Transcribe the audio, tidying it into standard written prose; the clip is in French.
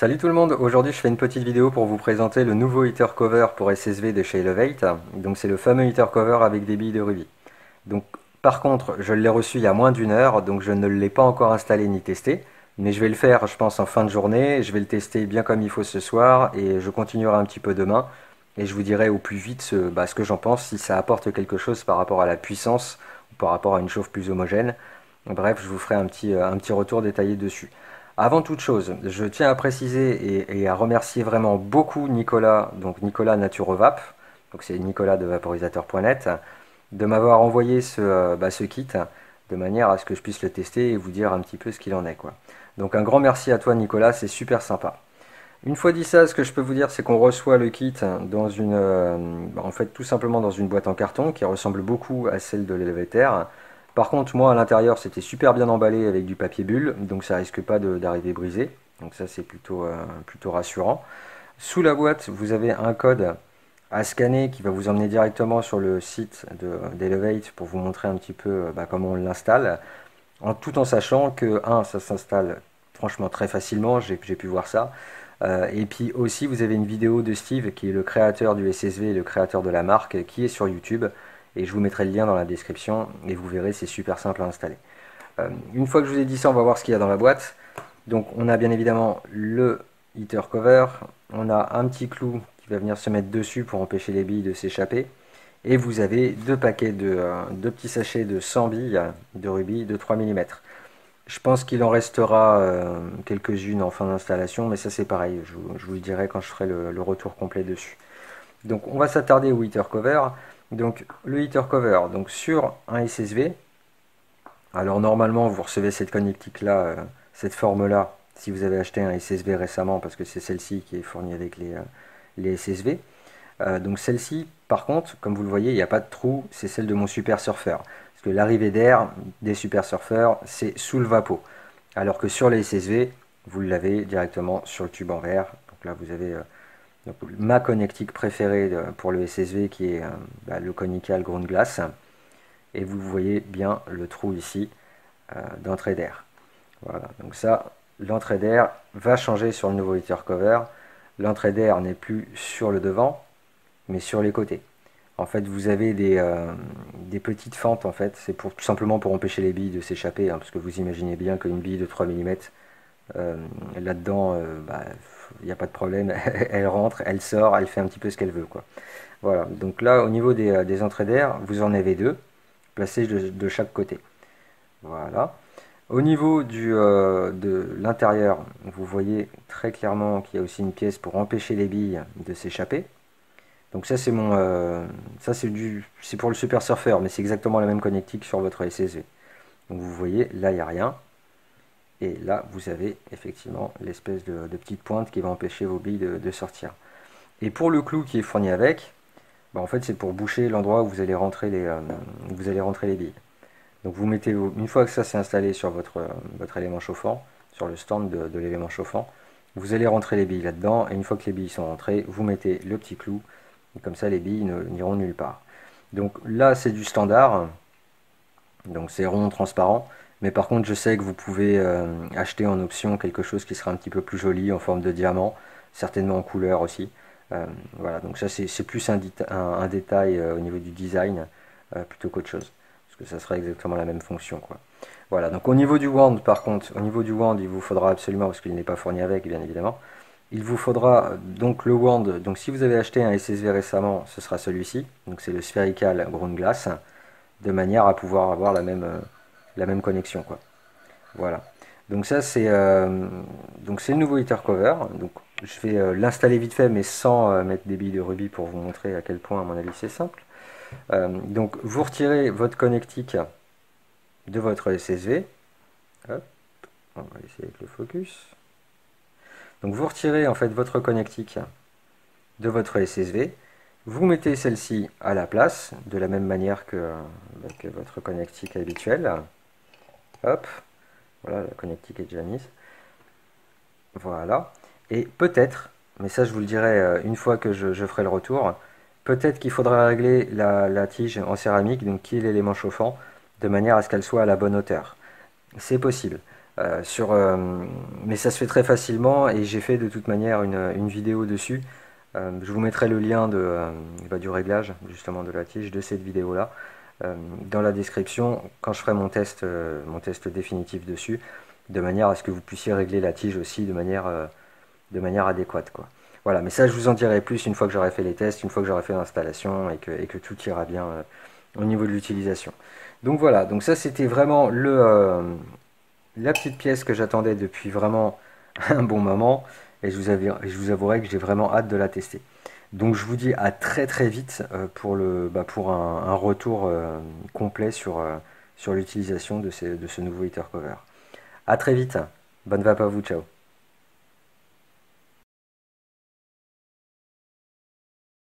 Salut tout le monde, aujourd'hui je fais une petite vidéo pour vous présenter le nouveau heater cover pour SSV de chez Elevate. Donc c'est le fameux heater cover avec des billes de rubis. Donc par contre je l'ai reçu il y a moins d'une heure, donc je ne l'ai pas encore installé ni testé. Mais je vais le faire je pense en fin de journée, je vais le tester bien comme il faut ce soir et je continuerai un petit peu demain. Et je vous dirai au plus vite ce que j'en pense, si ça apporte quelque chose par rapport à la puissance ou par rapport à une chauffe plus homogène. Bref, je vous ferai un petit retour détaillé dessus. Avant toute chose, je tiens à préciser et à remercier vraiment beaucoup Nicolas, donc Nicolas Naturovap, donc c'est Nicolas de vaporisateur.net, de m'avoir envoyé ce kit de manière à ce que je puisse le tester et vous dire un petit peu ce qu'il en est, quoi. Donc un grand merci à toi Nicolas, c'est super sympa. Une fois dit ça, ce que je peux vous dire, c'est qu'on reçoit le kit dans en fait, tout simplement dans une boîte en carton qui ressemble beaucoup à celle de l'Elevator. Par contre, moi, à l'intérieur, c'était super bien emballé avec du papier bulle, donc ça risque pas d'arriver brisé. Donc ça, c'est plutôt rassurant. Sous la boîte, vous avez un code à scanner qui va vous emmener directement sur le site d'Elevate pour vous montrer un petit peu comment on l'installe, tout en sachant que, ça s'installe franchement très facilement, j'ai pu voir ça. Et puis aussi, vous avez une vidéo de Steve, qui est le créateur du SSV et le créateur de la marque, qui est sur YouTube. Et je vous mettrai le lien dans la description, et vous verrez, c'est super simple à installer. Une fois que je vous ai dit ça, on va voir ce qu'il y a dans la boîte. Donc on a bien évidemment le heater cover, on a un petit clou qui va venir se mettre dessus pour empêcher les billes de s'échapper. Et vous avez deux petits sachets de 100 billes de rubis de 3 mm. Je pense qu'il en restera quelques-unes en fin d'installation, mais ça c'est pareil, je vous le dirai quand je ferai le retour complet dessus. Donc on va s'attarder au heater cover. Donc le heater cover, donc sur un SSV. Alors normalement vous recevez cette connectique là, cette forme là, si vous avez acheté un SSV récemment, parce que c'est celle-ci qui est fournie avec les SSV. Donc celle-ci, par contre, comme vous le voyez, il n'y a pas de trou, c'est celle de mon Super Surfer. Parce que l'arrivée d'air des Super Surfer, c'est sous le vapeau. Alors que sur les SSV, vous l'avez directement sur le tube en verre. Donc là, vous avez donc, ma connectique préférée pour le SSV qui est le conical Ground Glass. Et vous voyez bien le trou ici d'entrée d'air. Voilà, donc ça, l'entrée d'air va changer sur le nouveau heater cover. L'entrée d'air n'est plus sur le devant, mais sur les côtés. En fait, vous avez des petites fentes, en fait, c'est tout simplement pour empêcher les billes de s'échapper, parce que vous imaginez bien qu'une bille de 3 mm, là-dedans, il n'y a pas de problème, elle rentre, elle sort, elle fait un petit peu ce qu'elle veut, quoi. Voilà, donc là, au niveau des entrées d'air, vous en avez deux, placées de chaque côté. Voilà. Au niveau de l'intérieur, vous voyez très clairement qu'il y a aussi une pièce pour empêcher les billes de s'échapper. Donc ça c'est pour le Super Surfer, mais c'est exactement la même connectique sur votre SSV. Donc vous voyez, là il n'y a rien. Et là vous avez effectivement l'espèce de petite pointe qui va empêcher vos billes de sortir. Et pour le clou qui est fourni avec, en fait c'est pour boucher l'endroit où vous allez rentrer les billes. Donc vous mettez, une fois que ça s'est installé sur votre élément chauffant, sur le stand de l'élément chauffant, vous allez rentrer les billes là-dedans, et une fois que les billes sont rentrées, vous mettez le petit clou, et comme ça les billes n'iront nulle part. Donc là c'est du standard, donc c'est rond, transparent, mais par contre je sais que vous pouvez acheter en option quelque chose qui sera un petit peu plus joli, en forme de diamant, certainement en couleur aussi. Voilà, donc ça c'est plus un détail au niveau du design, plutôt qu'autre chose. Parce que ça sera exactement la même fonction, quoi. Voilà, donc au niveau du wand, par contre, au niveau du wand, il vous faudra absolument, parce qu'il n'est pas fourni avec, bien évidemment, il vous faudra donc le wand. Donc si vous avez acheté un SSV récemment, ce sera celui-ci. Donc c'est le Spherical Ground Glass, de manière à pouvoir avoir la même connexion, quoi. Voilà. Donc ça c'est le nouveau heater cover. Donc je vais l'installer vite fait, mais sans mettre des billes de rubis pour vous montrer à quel point, à mon avis, c'est simple. Donc vous retirez votre connectique de votre SSV. Hop, on va essayer avec le focus. Donc vous retirez en fait votre connectique de votre SSV. Vous mettez celle-ci à la place, de la même manière que votre connectique habituelle. Hop, voilà, la connectique est déjà mise. Voilà. Et peut-être, mais ça je vous le dirai une fois que je ferai le retour, peut-être qu'il faudra régler la tige en céramique, donc qui est l'élément chauffant, de manière à ce qu'elle soit à la bonne hauteur. C'est possible. Mais ça se fait très facilement et j'ai fait de toute manière une vidéo dessus. Je vous mettrai le lien du réglage justement de la tige de cette vidéo là dans la description quand je ferai mon test définitif dessus, de manière à ce que vous puissiez régler la tige aussi de manière adéquate, quoi. Voilà, mais ça je vous en dirai plus une fois que j'aurai fait les tests, une fois que j'aurai fait l'installation et que tout ira bien au niveau de l'utilisation. Donc voilà, donc ça c'était vraiment la petite pièce que j'attendais depuis vraiment un bon moment et je vous avouerai que j'ai vraiment hâte de la tester. Donc je vous dis à très très vite pour un retour complet sur l'utilisation de ce nouveau heater cover. À très vite, bonne vape à vous, ciao.